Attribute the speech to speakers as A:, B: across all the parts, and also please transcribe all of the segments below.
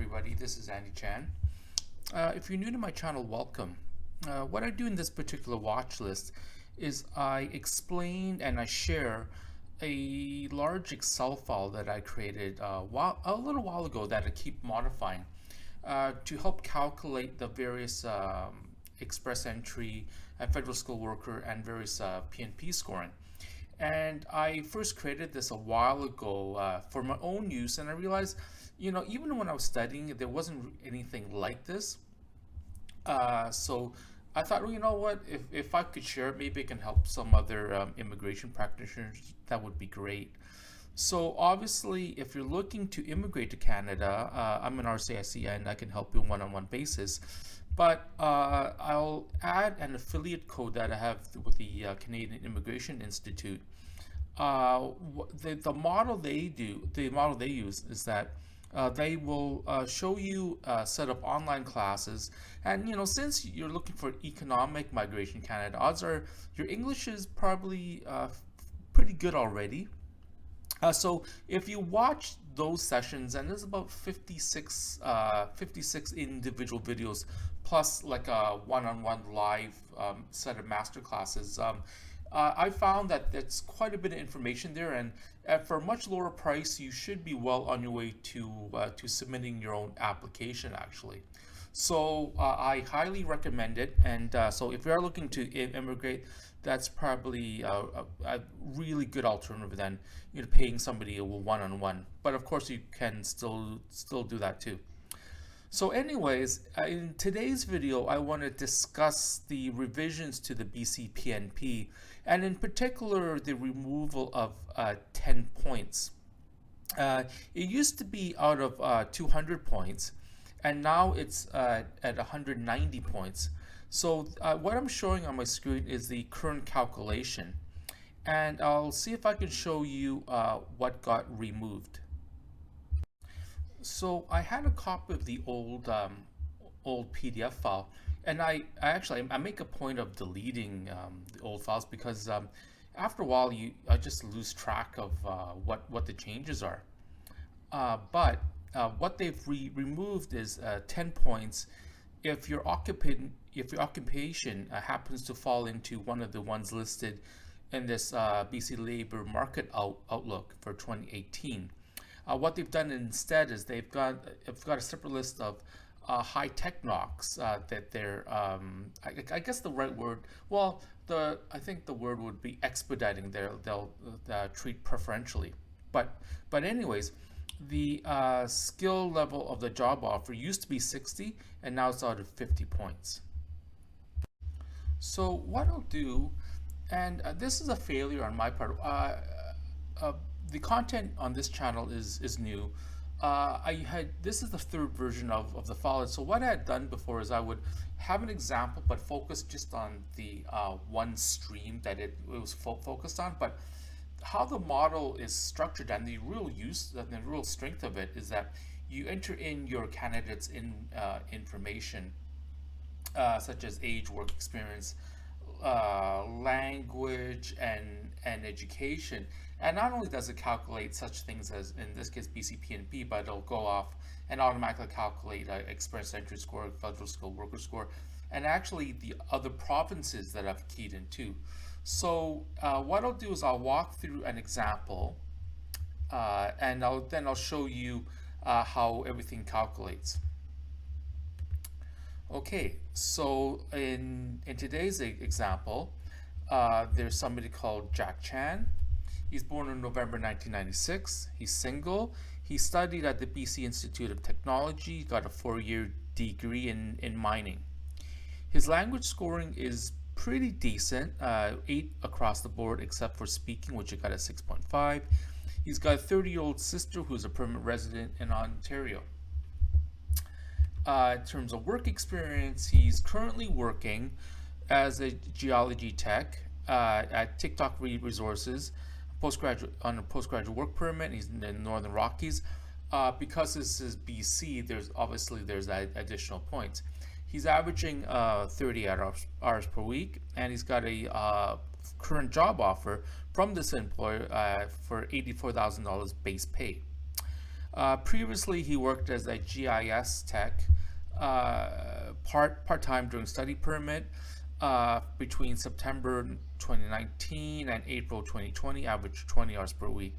A: everybody, this is Andy Chan. If you're new to my channel, welcome. What I do in this particular watch list is I explain and I share a large Excel file that I created a little while ago that I keep modifying to help calculate the various express entry and federal school worker and various PNP scoring. And I first created this a while ago for my own use, and I realized, even when I was studying, there wasn't anything like this. So I thought, well, you know what, if I could share it, maybe it can help some other immigration practitioners. That would be great. So obviously, if you're looking to immigrate to Canada, I'm an RCIC and I can help you on one-on-one basis. But I'll add an affiliate code that I have with the Canadian Immigration Institute. The model they use is that they will show you a set of online classes, and since you're looking for economic migration in Canada, odds are your English is probably pretty good already. So if you watch those sessions, and there's about 56 individual videos plus like a one-on-one live set of master classes, I found that that's quite a bit of information there, and for a much lower price you should be well on your way to submitting your own application actually. So I highly recommend it, and so if you are looking to immigrate, that's probably a really good alternative than paying somebody a one-on-one. But of course you can still do that too. So anyways, in today's video I want to discuss the revisions to the BC PNP, and in particular the removal of 10 points. It used to be out of 200 points, and now it's at 190 points. So what I'm showing on my screen is the current calculation, and I'll see if I can show you what got removed. So I had a copy of the old PDF file, and I make a point of deleting the old files because after a while I just lose track of what the changes are. But what they've removed is 10 points if your occupation happens to fall into one of the ones listed in this BC Labor Market Outlook for 2018. What they've done instead is they've got a separate list of high-tech knocks that they're, I guess the right word, well, I think the word would be expediting. They'll treat preferentially. But anyways, the skill level of the job offer used to be 60, and now it's out of 50 points. So what I'll do, and this is a failure on my part, the content on this channel is new. This is the third version of the file. So what I had done before is I would have an example, but focus just on the one stream that it was focused on. But how the model is structured and the real use and the real strength of it is that you enter in your candidates information, such as age, work experience, language, and education. And not only does it calculate such things as, in this case, BC PNP, but it'll go off and automatically calculate express entry score, federal school worker score, and actually the other provinces that I've keyed in too. So what I'll do is I'll walk through an example, and I'll show you how everything calculates. Okay, so in today's example, there's somebody called Jack Chan. He's born in November 1996. He's single. He studied at the BC Institute of Technology, got a 4-year degree in mining. His language scoring is pretty decent, 8 across the board except for speaking, which he got a 6.5. He's got a 30-year-old sister who's a permanent resident in Ontario. In terms of work experience, he's currently working as a geology tech at TikTok Resources, on a postgraduate work permit. He's in the Northern Rockies. Because this is BC, there's that additional points. He's averaging 30 hours per week, and he's got a current job offer from this employer for $84,000 base pay. Previously, he worked as a GIS tech, part time during study permit, between September 2019 and April 2020, average 20 hours per week.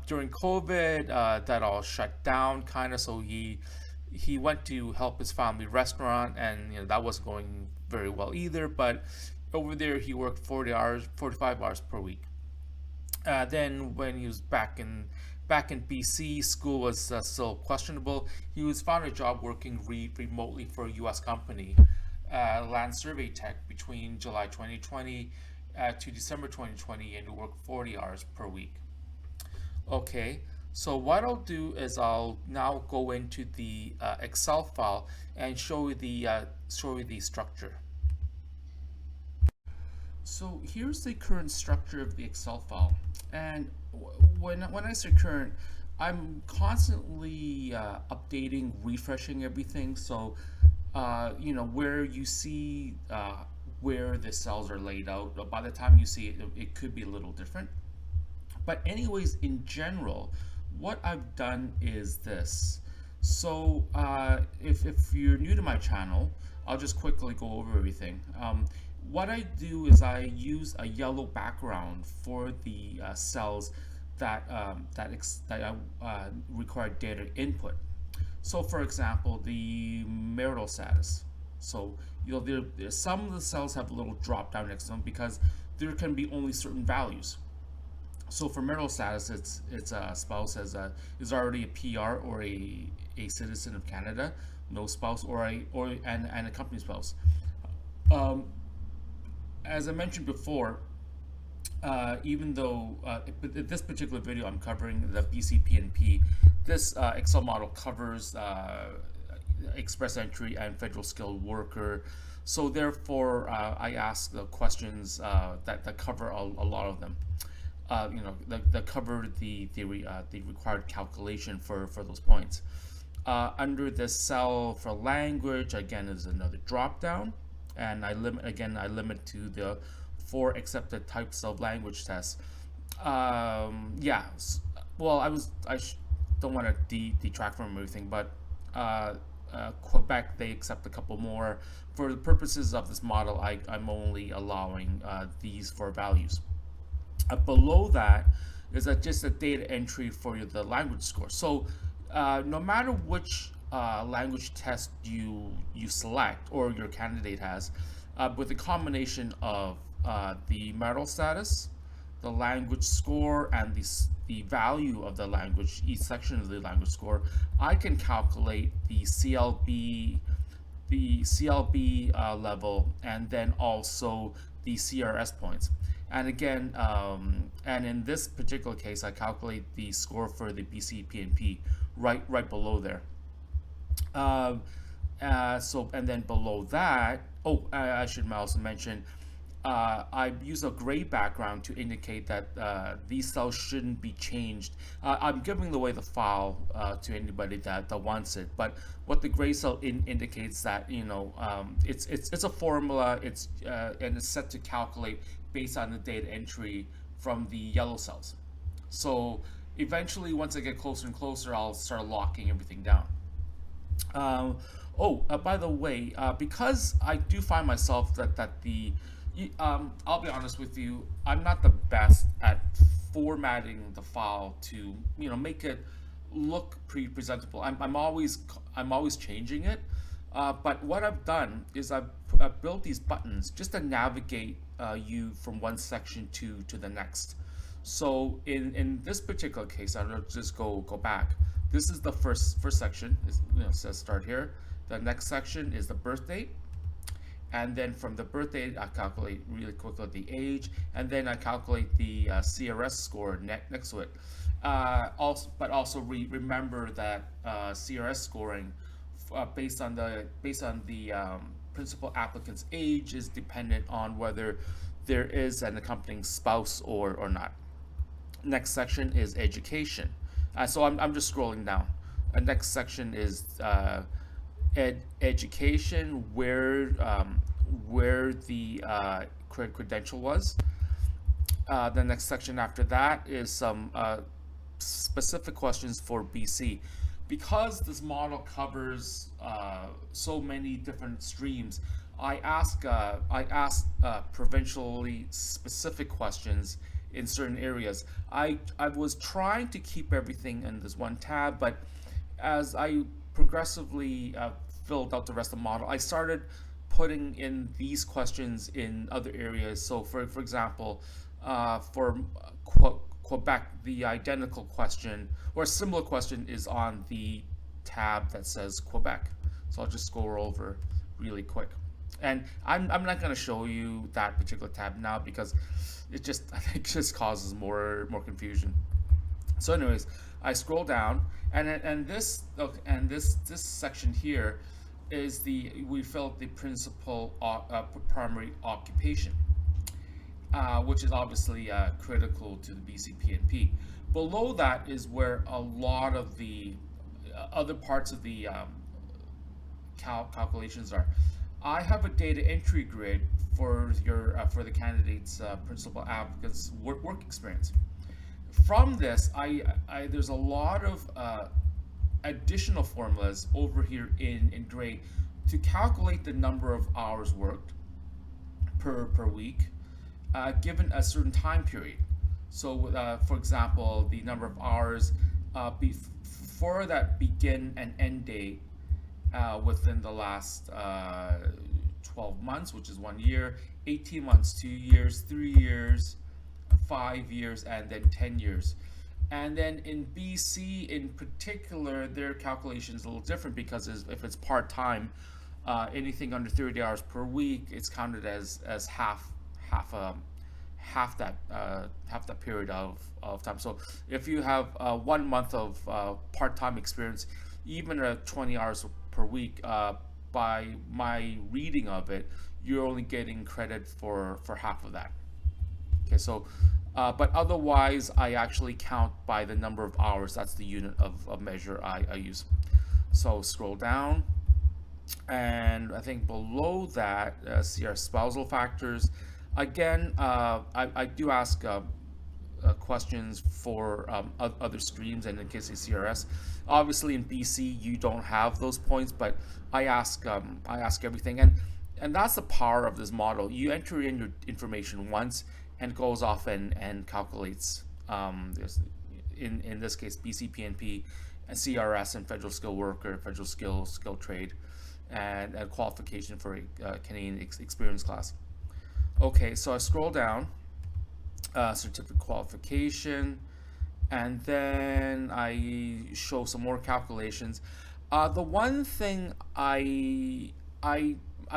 A: During COVID, that all shut down kind of, so he went to help his family restaurant, and that wasn't going very well either. But over there, he worked 40 hours, 45 hours per week. Then when he was back in BC, school was still questionable. He was found a job working remotely for a U.S. company, land survey tech, between July 2020 to December 2020, and he worked 40 hours per week. Okay, so what I'll do is I'll now go into the Excel file and show you the structure. So here's the current structure of the Excel file, and when I say current, I'm constantly updating, refreshing everything. So where you see where the cells are laid out, by the time you see it, it could be a little different. But anyways, in general, what I've done is this. So if you're new to my channel, I'll just quickly go over everything. What I do is I use a yellow background for the cells that require data input. So for example, the marital status. So some of the cells have a little drop down next to them because there can be only certain values. So for marital status, it's a spouse is already a PR or a citizen of Canada, no spouse, and a company spouse. Um, as I mentioned before, even though this particular video I'm covering the BC PNP, this Excel model covers express entry and federal skilled worker. So therefore, I ask the questions that cover a lot of them. That cover the required calculation for those points. Under the cell for language, again, is another drop down, and I limit to the 4 accepted types of language tests. Yeah, well, don't want to detract from everything, but Quebec, they accept a couple more. For the purposes of this model, I'm only allowing these 4 values. Below that is just a data entry for the language score. So no matter which language test you select or your candidate has, with a combination of the marital status, the language score, and the value of the language, each section of the language score, I can calculate the CLB level, and then also the CRS points. And again, and in this particular case, I calculate the score for the BC PNP right below there. And then below that, I should also mention, I use a gray background to indicate that these cells shouldn't be changed. I'm giving away the file to anybody that wants it, but what the gray cell indicates that it's a formula. And it's set to calculate based on the data entry from the yellow cells. So eventually, once I get closer and closer, I'll start locking everything down. By the way, because I do find myself that I'll be honest with you, I'm not the best at formatting the file to make it look pretty presentable. I'm always changing it. But what I've done is I've built these buttons just to navigate you from one section to the next. So in this particular case, I'll just go back. This is the first section. It says start here. The next section is the birth date, and then from the birth date, I calculate really quickly the age, and then I calculate the CRS score next to it. Also remember that CRS scoring based on the principal applicant's age is dependent on whether there is an accompanying spouse or not. Next section is education. So I'm just scrolling down. Next section is education, where the credential was. The next section after that is some specific questions for BC. Because this model covers so many different streams, I ask provincially specific questions in certain areas. I was trying to keep everything in this one tab, but as I progressively filled out the rest of the model, I started putting in these questions in other areas. So, for example, for Quebec, the identical question or a similar question is on the tab that says Quebec. So I'll just scroll over really quick. And I'm not going to show you that particular tab now because it just I think just causes more confusion. So, anyways, I scroll down, and this okay, and this section here is we filled the principal primary occupation, which is obviously critical to the BC PNP. Below that is where a lot of the other parts of the calculations are. I have a data entry grid for the candidate's principal applicant's work experience. From this, there's a lot of additional formulas over here in gray to calculate the number of hours worked per week, given a certain time period. So, for example, the number of hours before that begin and end date within the last 12 months, which is 1 year, 18 months, 2 years, 3 years, 5 years, and then 10 years. And then in BC in particular, their calculation is a little different because if it's part-time, anything under 30 hours per week, it's counted as half that period of time. So if you have 1 month of part-time experience, even at 20 hours per week, by my reading of it, you're only getting credit for half of that. Okay, so but otherwise, I actually count by the number of hours. That's the unit of measure I use. So scroll down, and I think below that, see our spousal factors. Again, I do ask questions for other streams and in case of CRS. Obviously, in BC, you don't have those points, but I ask everything, and that's the power of this model. You enter in your information once, and goes off and calculates. In this case, BC PNP, and CRS, and federal skilled worker, federal skilled trade, and a qualification for a Canadian experience class. Okay, so I scroll down, certificate qualification, and then I show some more calculations. The one thing I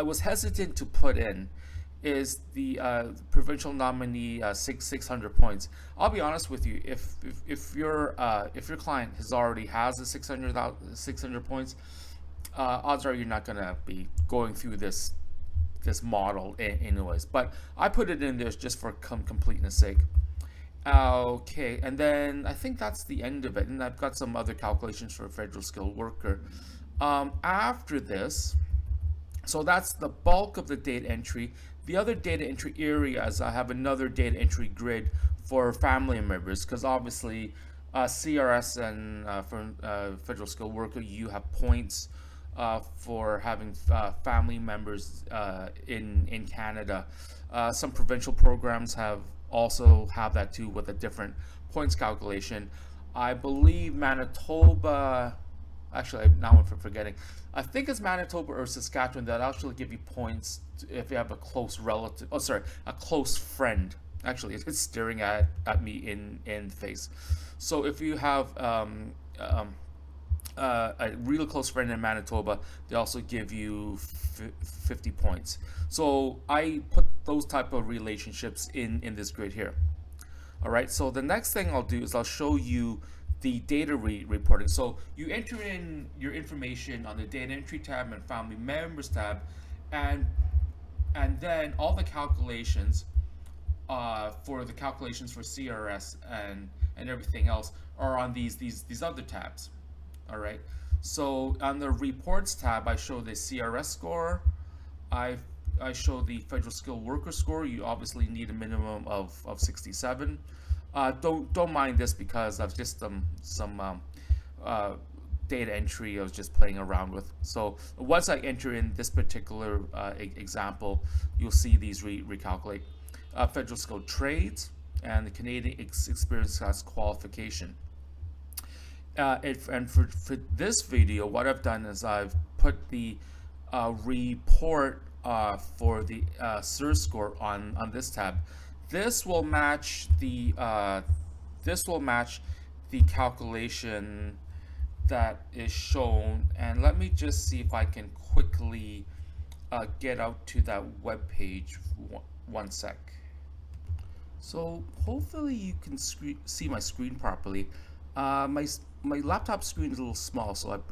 A: was hesitant to put in is the provincial nominee 600 points. I'll be honest with you, if your client already has the 600 points, odds are you're not gonna be going through this model anyways. But I put it in there just for completeness sake. Okay, and then I think that's the end of it, and I've got some other calculations for a federal skilled worker. After this, so that's the bulk of the data entry. The other data entry areas, I have another data entry grid for family members, because obviously CRS and for federal skilled worker, you have points for having family members in Canada. Some provincial programs also have that too with a different points calculation. I believe Manitoba, actually now I'm forgetting. I think it's Manitoba or Saskatchewan that actually give you points if you have a close relative. Oh, sorry, a close friend. Actually, it's staring at me in the face. So if you have a really close friend in Manitoba, they also give you 50 points. So I put those type of relationships in this grid here. All right. So the next thing I'll do is I'll show you the data reporting. So you enter in your information on the data entry tab and family members tab, and then all the calculations for CRS and everything else are on these other tabs. All right. So on the reports tab, I show the CRS score. I show the federal skilled worker score. You obviously need a minimum of 67. Don't mind this because of just some uh, data entry I was just playing around with. So once I enter in this particular example, you'll see these recalculate. Federal skilled trades and the Canadian experience class qualification. And for this video, what I've done is I've put the report for the SIR score on this tab. This will match the calculation that is shown. And let me just see if I can quickly get out to that web page. One sec. So hopefully you can see my screen properly. My laptop screen is a little small, so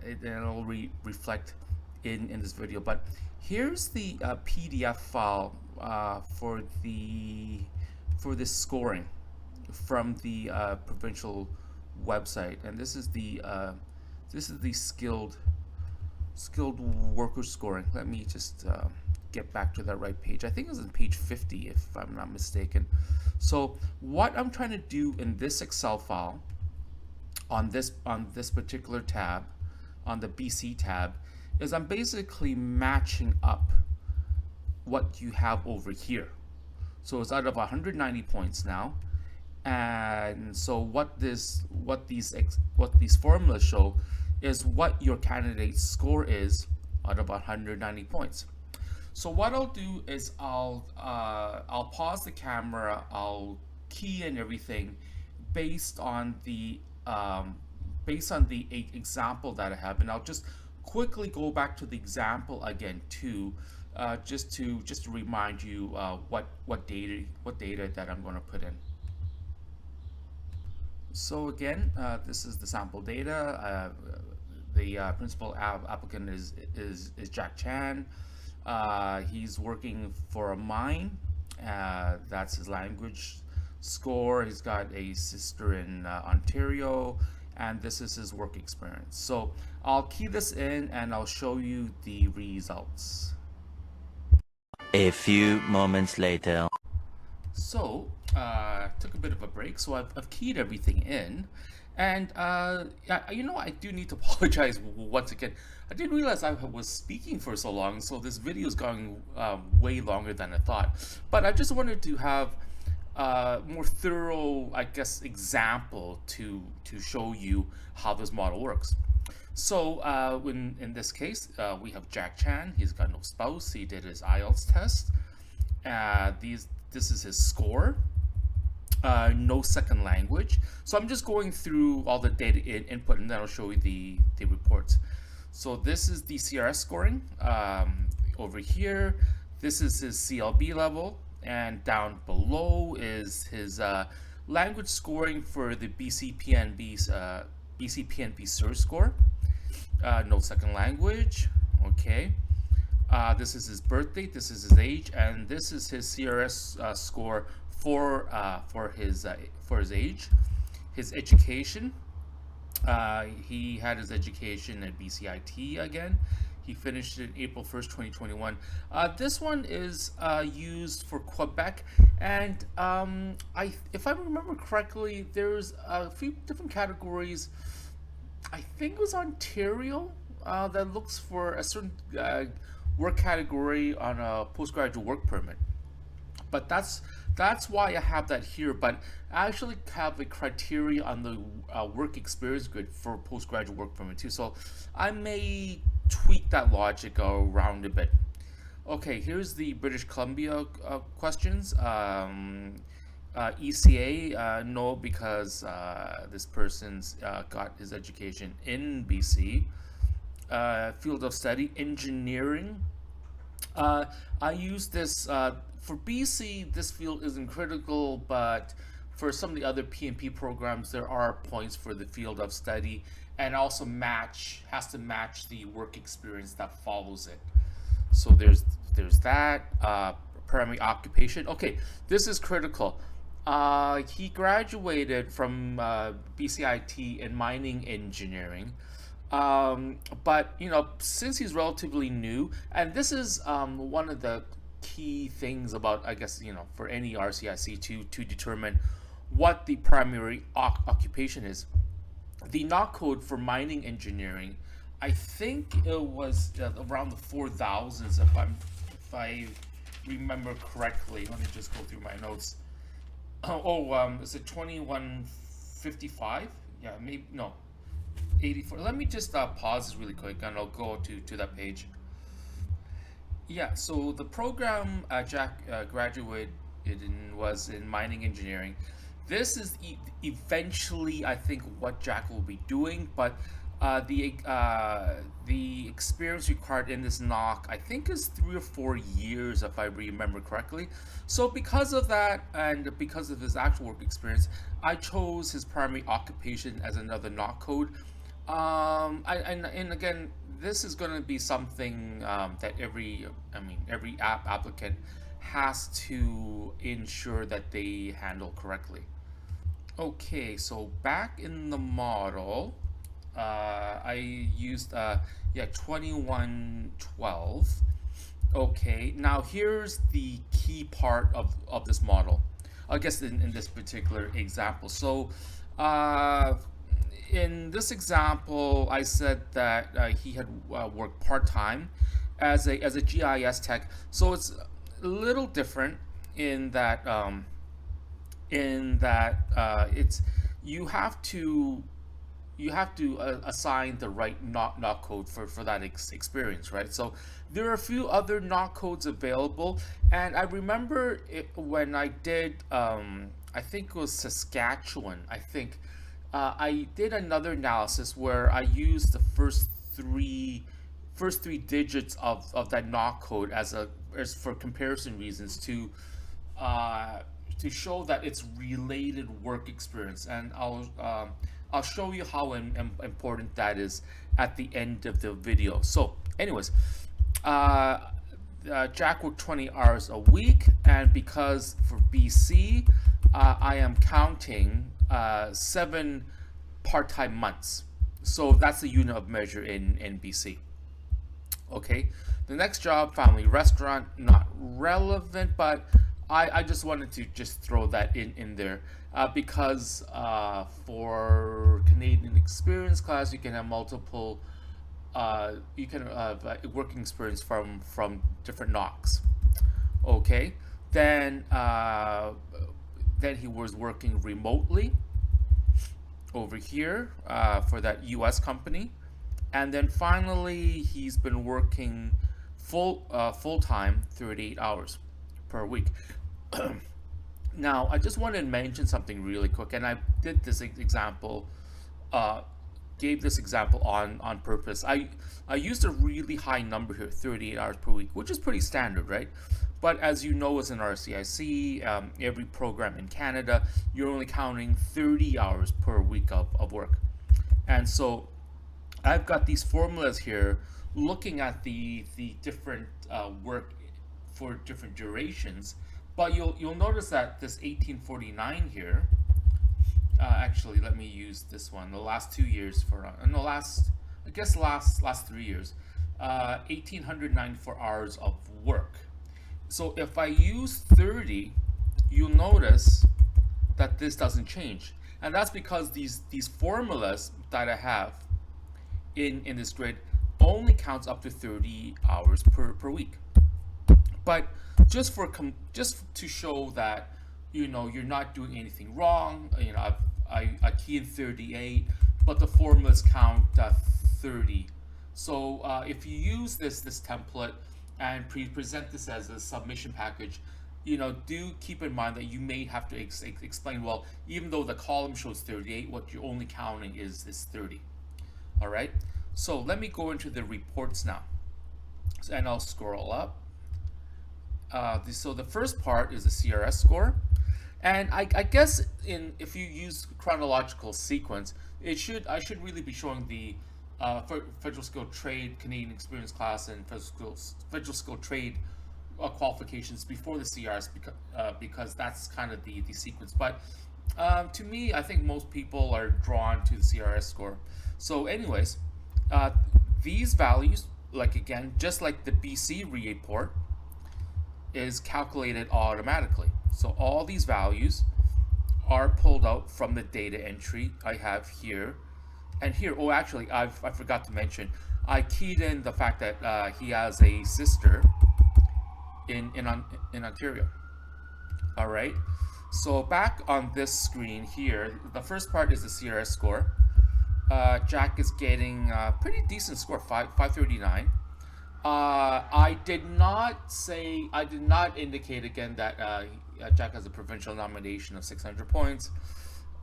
A: it'll reflect in this video. But here's the PDF file for this scoring from the provincial website, and this is the skilled worker scoring. Let me just get back to that right page. I think it was on page 50 if I'm not mistaken. So what I'm trying to do in this Excel file on this particular tab, on the BC tab, is I'm basically matching up what you have over here. So it's out of 190 points now, and so what these formulas show is what your candidate's score is out of 190 points. So what I'll do is I'll pause the camera, I'll key in everything based on the example that I have, and I'll just quickly go back to the example again too, just to remind you what data that I'm going to put in. So again, this is the sample data. The principal applicant is Jack Chan. He's working for a mine. That's his language score. He's got a sister in Ontario, and this is his work experience. So I'll key this in and I'll show you the results.
B: A few moments later.
A: So took a bit of a break, so I've keyed everything in, and I do need to apologize once again. I didn't realize I was speaking for so long, so this video is going way longer than I thought. But I just wanted to have more thorough, I guess, example to show you how this model works. So in this case, we have Jack Chan. He's got no spouse. He did his IELTS test. This is his score. No second language. So I'm just going through all the data input, and then I'll show you the reports. So this is the CRS scoring over here. This is his CLB level, and down below is his language scoring for the BC PNP SIR score. No second language. Okay. This is his birth date. This is his age, and this is his CRS score for his age. His education. He had his education at BCIT again. He finished it April 1st, 2021. This one is used for Quebec, and if I remember correctly, there's a few different categories. I think it was Ontario that looks for a certain work category on a postgraduate work permit. But that's why I have that here. But I actually have the criteria on the work experience grid for postgraduate work permit too. So I may tweak that logic around a bit. Okay, here's the British Columbia questions. ECA, no, because this person's got his education in BC. Field of study, engineering. I use this for BC. This field isn't critical, but for some of the other PNP programs, there are points for the field of study, and also has to match the work experience that follows it. So there's that. Primary occupation. Okay, this is critical. He graduated from BCIT in mining engineering. But since he's relatively new, and this is one of the key things about, I guess, for any RCIC to determine what the primary occupation is. The knock code for mining engineering, I think it was around the 4,000s if I remember correctly. Let me just go through my notes. Is it 2155? Yeah, maybe no, 84. Let me just pause this really quick and I'll go to that page. Yeah, so the program Jack graduated in was in mining engineering. This is eventually, I think, what Jack will be doing, but the experience required in this knock, I think, is 3 or 4 years, if I remember correctly. So because of that, and because of his actual work experience, I chose his primary occupation as another knock code. And again, this is going to be something that every app applicant has to ensure that they handle correctly. Okay, so back in the model, I used 2112. Okay, now here's the key part of this model. I guess in this particular example. So in this example, I said that he had worked part-time as a GIS tech. So it's a little different in that it's you have to assign the right knock code for that experience, right? So there are a few other knock codes available, and I remember when I did I think it was Saskatchewan. I think I did another analysis where I used the first three digits of that knock code as for comparison reasons to show that it's related work experience, and I'll show you how important that is at the end of the video. So, anyways, Jack worked 20 hours a week, and because for BC, I am counting 7 part-time months. So that's the unit of measure in BC. Okay, the next job, family restaurant, not relevant, but I just wanted to just throw that in there because for Canadian experience class, you can have multiple, you can have working experience from different knocks. Okay, then he was working remotely over here for that U.S. company, and then finally he's been working full time, 38 hours per week. Now, I just wanted to mention something really quick, and I did this example, gave this example on purpose. I used a really high number here, 38 hours per week, which is pretty standard, right? But as you know, as an RCIC, every program in Canada, you're only counting 30 hours per week of work. And so I've got these formulas here looking at the different work for different durations. But you'll notice that this 1849 here, actually, let me use this one. The last 2 years last 3 years, 1,894 hours of work. So if I use 30, you'll notice that this doesn't change, and that's because these formulas that I have in this grid only counts up to 30 hours per week. But just to show that you're not doing anything wrong, I key in 38, but the formulas count 30. So if you use this template and present this as a submission package, do keep in mind that you may have to explain, well, even though the column shows 38, what you're only counting is 30. All right. So let me go into the reports now, and I'll scroll up. So the first part is the CRS score, and I guess if you use chronological sequence, I should really be showing the federal skilled trade Canadian experience class and federal skilled trade qualifications before the CRS because that's kind of the sequence. But to me, I think most people are drawn to the CRS score. So anyways, these values, just like the BC report, is calculated automatically. So all these values are pulled out from the data entry I have here. And here, oh, actually, I forgot to mention, I keyed in the fact that he has a sister in Ontario. All right. So back on this screen here, the first part is the CRS score. Jack is getting a pretty decent score, 539. I did not indicate again that Jack has a provincial nomination of 600 points.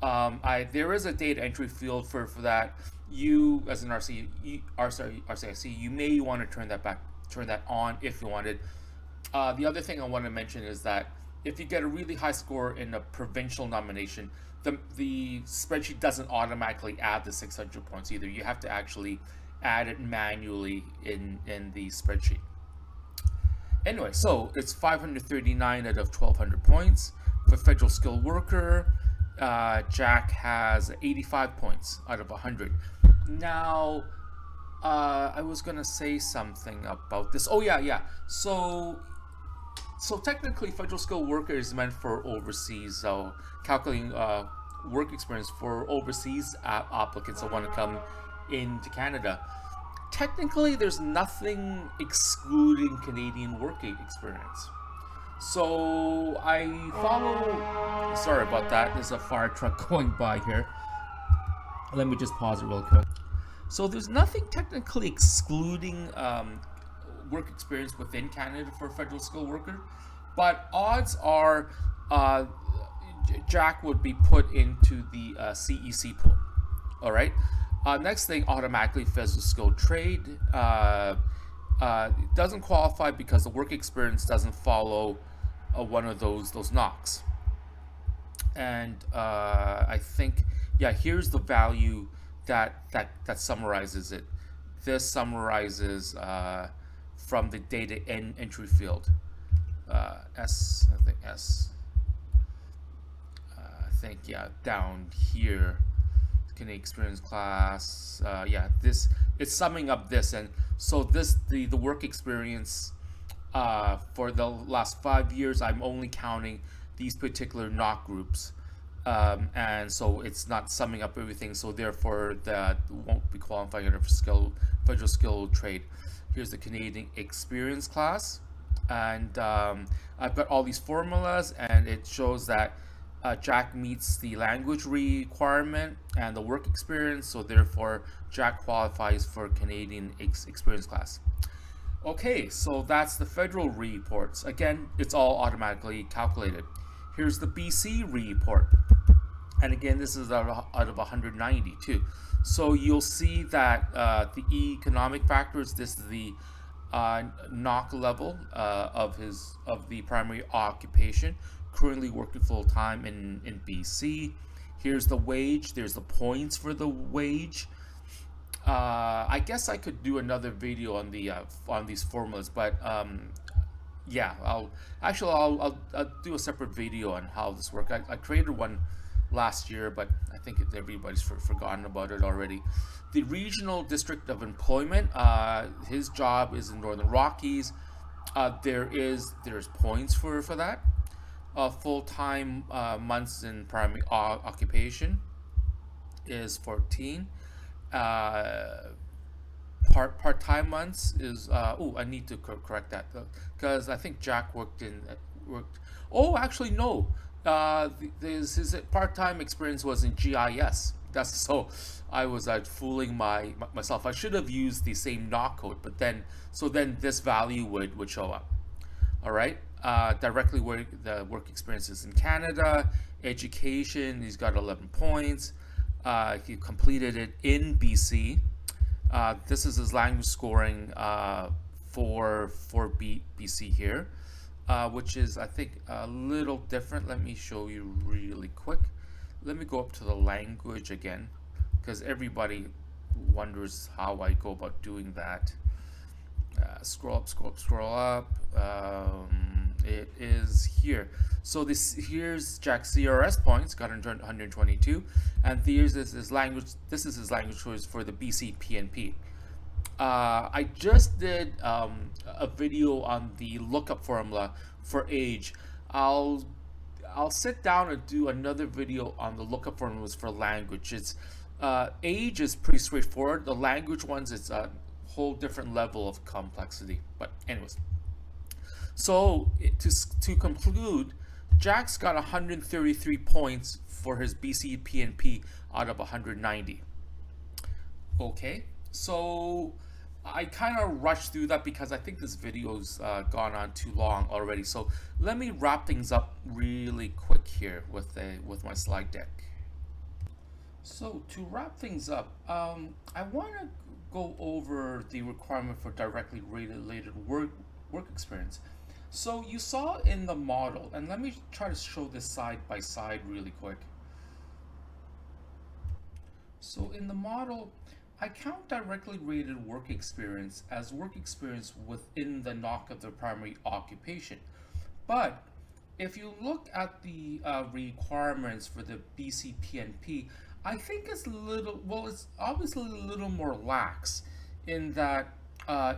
A: There is a data entry field for that. You, as an RCIC, you may want to turn that on if you wanted. The other thing I want to mention is that if you get a really high score in a provincial nomination, the spreadsheet doesn't automatically add the 600 points either. You have to actually add it manually in the spreadsheet. Anyway, so it's 539 out of 1,200 points. For federal skilled worker, Jack has 85 points out of 100. Now, I was gonna say something about this. Oh yeah. So technically, federal skilled worker is meant for overseas. So calculating work experience for overseas applicants that want to come into Canada. Technically, there's nothing excluding Canadian working experience. So I follow. Sorry about that. There's a fire truck going by here. Let me just pause it real quick. So there's nothing technically excluding work experience within Canada for a federal skilled worker, but odds are Jack would be put into the CEC pool. All right. Next thing, automatically federal skilled trade. It doesn't qualify because the work experience doesn't follow one of those knocks. And I think, yeah, here's the value that summarizes it. This summarizes from the data entry field. S, I think S. I think, yeah, down here. Canadian experience class. Yeah, this it's summing up this, and so this the work experience for the last 5 years. I'm only counting these particular knock groups, and so it's not summing up everything. So therefore, that won't be qualifying under federal skill trade. Here's the Canadian experience class, and I've got all these formulas, and it shows that Jack meets the language requirement and the work experience, so therefore Jack qualifies for Canadian experience class. Okay, so that's the federal reports. Again, it's all automatically calculated. Here's the BC report, and again, this is out of 190 too. So you'll see that the economic factors. This is the knock level of the primary occupation. Currently working full-time in BC. Here's the wage. There's the points for the wage. I guess I could do another video on these formulas, but yeah, I'll do a separate video on how this works. I created one last year, but I think everybody's forgotten about it already. The Regional District of Employment, his job is in Northern Rockies. There's points for that. Full-time months in primary occupation is 14. Part-time months is I need to correct that because I think Jack worked. Oh, actually no. His part-time experience was in GIS. That's so I was fooling myself. I should have used the same knock code, but then this value would show up. All right. Directly the work experiences in Canada, education. He's got 11 points. He completed it in BC. This is his language scoring for BC here, which is I think a little different. Let me show you really quick. Let me go up to the language again, because everybody wonders how I go about doing that. Scroll up. It is here. So here's Jack's CRS points, got 122, and this is his language. This is his language choice for the BC PNP. I just did a video on the lookup formula for age. I'll sit down and do another video on the lookup formulas for language. It's age is pretty straightforward. The language ones, it's a whole different level of complexity. But anyways, so to conclude, Jack's got 133 points for his BC PNP out of 190. Okay, so I kind of rushed through that because I think this video's gone on too long already. So let me wrap things up really quick here with my slide deck. So to wrap things up, I want to go over the requirement for directly related work experience. So you saw in the model, and let me try to show this side by side really quick. So in the model, I count directly rated work experience as work experience within the NOC of the primary occupation. But if you look at the requirements for the BC PNP, I think it's a little, well, it's obviously a little more lax in that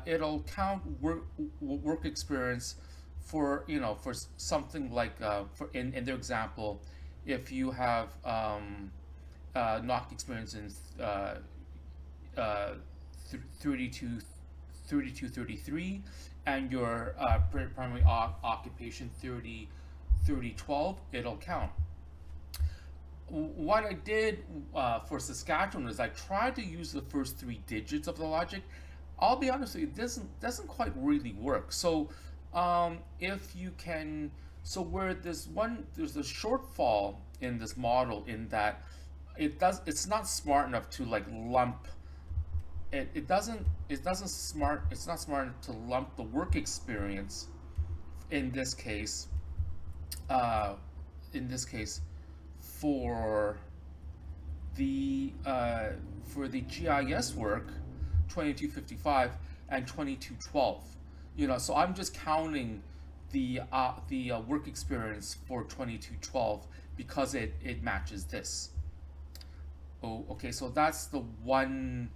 A: it'll count work experience for, for something like, for in their example, if you have NOC experience in 32, 33, and your primary occupation 3012, it'll count. What I did for Saskatchewan is I tried to use the first three digits of the logic. I'll be honest with you, it doesn't quite really work. So if you can, so where there's a shortfall in this model in that it's not smart enough to like lump it's not smart enough to lump the work experience in this case for the GIS work 2255 and 2212. So I'm just counting the work experience for 2212 because it matches this. Oh, okay, so that's the one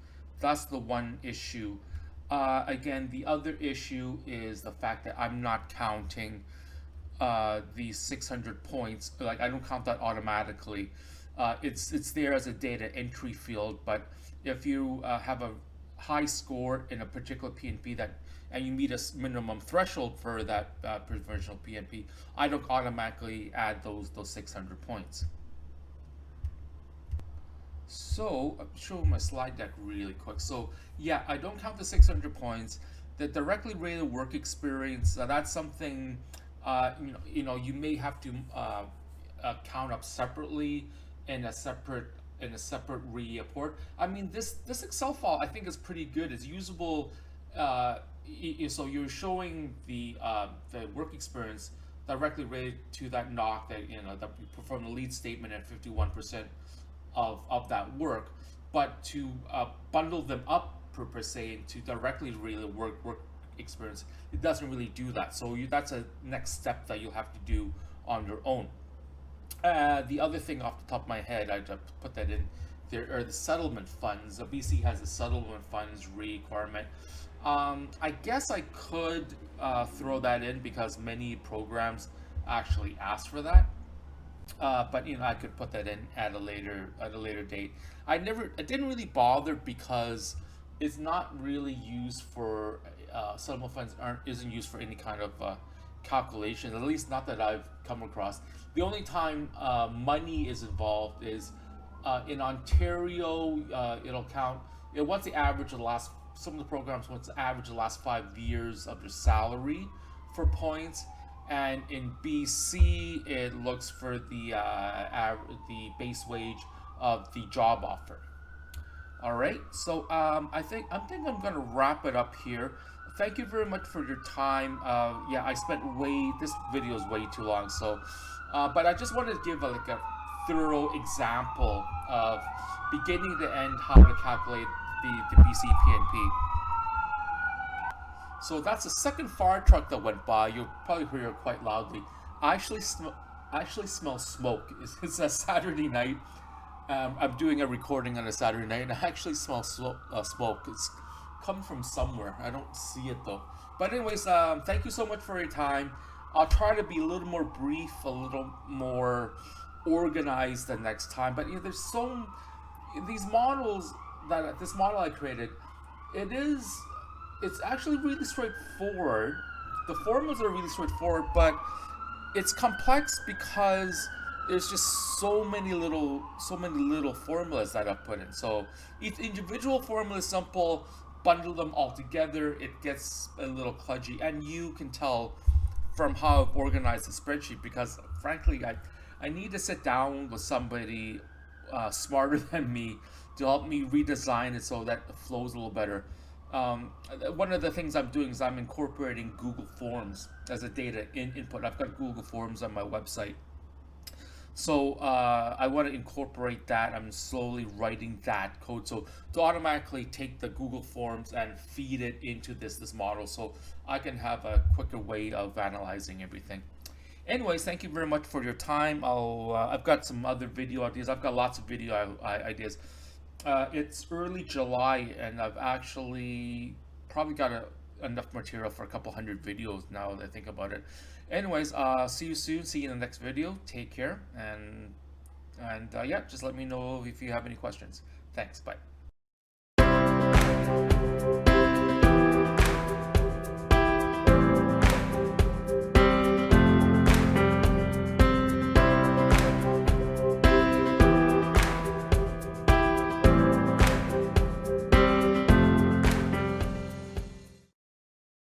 A: issue. Again, the other issue is the fact that I'm not counting the 600 points. Like, I don't count that automatically. It's there as a data entry field, but if you have a high score in a particular PNP and you meet a minimum threshold for that provincial PNP, I don't automatically add those 600 points. So I'm showing my slide deck really quick. So yeah, I don't count the 600 points. The directly rated work experience, that's something you may have to count up separately in a separate report. I mean, this Excel file I think is pretty good. It's usable. So you're showing the work experience directly related to that NOC that that you perform the lead statement at 51% of that work, but to bundle them up per se to directly related work experience, it doesn't really do that. So that's a next step that you'll have to do on your own. The other thing off the top of my head, I just put that in there, are the settlement funds. BC has a settlement funds requirement. I guess I could throw that in because many programs actually ask for that. But I could put that in at a later date. I didn't really bother because it's not really used for settlement funds isn't used for any kind of calculation, at least not that I've come across. The only time money is involved is in Ontario. It'll count once the average of the last, some of the programs once the average of the last 5 years of your salary for points. And in BC, it looks for the base wage of the job offer. All right, so I think I'm going to wrap it up here. Thank you very much for your time. Yeah, I spent this video is way too long, so but I just wanted to give like a thorough example of beginning to end how to calculate the BC PNP. So that's the second fire truck that went by. You'll probably hear it quite loudly. I actually smell smoke. It's a Saturday night. I'm doing a recording on a Saturday night, and I actually smell smoke. It's coming from somewhere. I don't see it though. But anyways, thank you so much for your time. I'll try to be a little more brief, a little more organized the next time. But there's so these models that this model I created, it's actually really straightforward. The formulas are really straightforward, but it's complex because there's just so many little formulas that I've put in. So each individual formula is simple, bundle them all together, it gets a little kludgy, and you can tell from how I've organized the spreadsheet, because frankly I need to sit down with somebody smarter than me to help me redesign it so that it flows a little better. One of the things I'm doing is I'm incorporating Google Forms as a data input. I've got Google Forms on my website. So I want to incorporate that. I'm slowly writing that code so to automatically take the Google Forms and feed it into this model, so I can have a quicker way of analyzing everything. Anyways, thank you very much for your time. I've got some other video ideas. I've got lots of video ideas. It's early July, and I've actually probably got enough material for a couple hundred videos now that I think about it. Anyways, see you soon. See you in the next video. Take care, and yeah, just let me know if you have any questions. Thanks. Bye.